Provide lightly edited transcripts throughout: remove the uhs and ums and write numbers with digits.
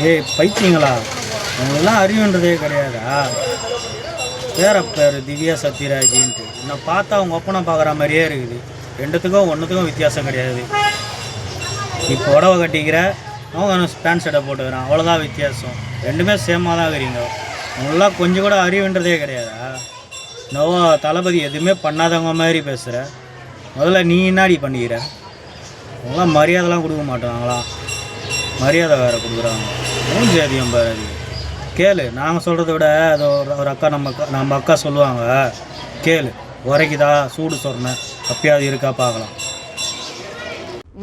ஏய் பைத்தியங்களா, உங்களெல்லாம் அறிவுன்றதே கிடையாதா? பேர் திவ்யா சத்யராஜின்ட்டு என்னை பார்த்தா அவங்க ஒப்பனை பார்க்குற மாதிரியே இருக்குது. ஒன்றுத்துக்கும் வித்தியாசம் கிடையாது. இப்போ உடவை கட்டிக்கிற அவங்க பேண்ட் ஷர்ட்டை போட்டுக்கிறான், அவ்வளோதான் வித்தியாசம். ரெண்டுமே சேமாக தான் இருக்கிறீங்க. உங்களெல்லாம் கொஞ்சம் கூட அறிவுன்றதே கிடையாதா? நோவா தளபதி எதுவுமே பண்ணாதவங்க மாதிரி பேசுகிற. முதல்ல நீ என்னாடி பண்ணிக்கிற? அவங்களாம் மரியாதைலாம் கொடுக்க மாட்டாங்களாம், மரியாதை வேறு கொடுக்குறாங்க. மூஞ்சி அதிகம் பாரு. அது கேளு, நாங்கள் சொல்கிறத விட அது ஒரு அக்கா நம்ம அக்கா சொல்லுவாங்க, கேளு. உரைக்குதா சூடு சொன்னேன் அப்பயாவது இருக்கா பார்க்கலாம்.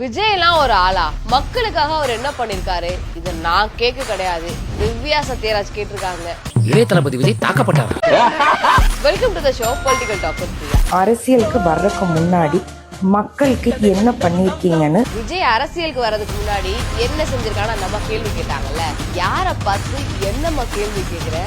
விஜய்லாம் ஒரு ஆளா? மக்களுக்காக அவர் என்ன பண்ணிருக்காரு? இதை நான் கேட்க கிடையாது, திவ்யா சத்யராஜ் கேட்டிருக்காங்க. இளைய தளபதி விஜய் தாக்கப்பட்டார். Welcome to the show political talk with Priya. அரசியலுக்கு வர்றதுக்கு முன்னாடி மக்களுக்கு என்ன பண்ணிருக்கீங்கன்னு, விஜய் அரசியலுக்கு வர்றதுக்கு முன்னாடி என்ன செஞ்சிருக்கான்னு நம்ம கேள்வி கேட்டாங்கல்ல, யாரை பார்த்து என்னம்மா கேள்வி கேட்கிற?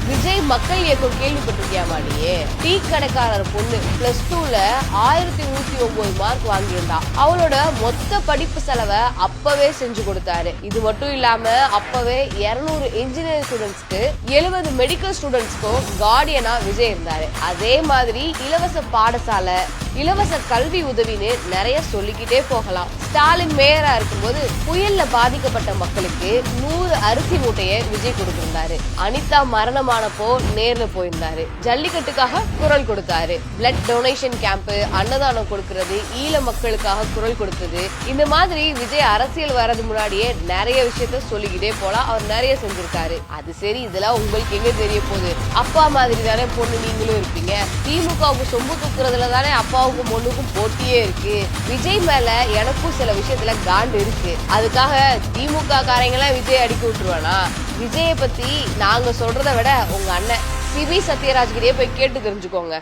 விஜய் மக்கள் இயக்கம் கேள்விப்பட்டிருக்கியாமா நீ? டீ கடைக்காரர் பொண்ணு +2ல 1109 மார்க் வாங்கியிருந்தா. அவளோட மொத்த படிப்பு செலவை அப்பவே செஞ்சு கொடுத்தாரு. இது மட்டும் இல்லாம அப்பவே 200 இன்ஜினியரிங் ஸ்டூடெண்ட்ஸ்க்கு 70 மெடிக்கல் ஸ்டூடெண்ட்ஸ்க்கும் கார்டியனா விஜய் இருந்தாரு. அதே மாதிரி இலவச பாடசாலை, இலவச கல்வி உதவின்னு நிறைய சொல்லிக்கிட்டே போகலாம். ஸ்டாலின் மேயரா இருக்கும்போது புயல்ல பாதிக்கப்பட்ட மக்களுக்கு 100 அரிசி மூட்டையை விஜய் கொடுத்திருந்தாரு. அனிதா மரணமானப்போ நேர்ல போயிருந்தாரு. ஜல்லிக்கட்டுக்காக குரல் கொடுத்தாரு. பிளட் டொனேஷன் கேம்ப், அன்னதானம் கொடுக்கறது, ஈழ மக்களுக்காக குரல் கொடுத்தது. இந்த மாதிரி விஜய் அரசியல் வர்றது முன்னாடியே நிறைய விஷயத்த சொல்லிக்கிட்டே போலாம். அவர் நிறைய செஞ்சிருக்காரு. அது சரி, இதெல்லாம் உங்களுக்கு எங்க தெரிய போகுது? அப்பா மாதிரி தானே பொண்ணு நீங்களும் இருப்பீங்க. திமுகவுக்கு சொம்பு தூக்குறதுல தானே அப்பாவுக்கும் பொண்ணுக்கும் போட்டியே இருக்கு. விஜய் மேல எனக்கும் சில விஷயத்துல காண்டு இருக்கு. அதுக்காக திமுக காரங்கெல்லாம் விஜய் அடிக்க விட்டுருவானா? விஜயை பத்தி நாங்க சொல்றதை விட உங்க அண்ணன் சிவி சத்யராஜ் கிட்டே போய் கேட்டு தெரிஞ்சுக்கோங்க.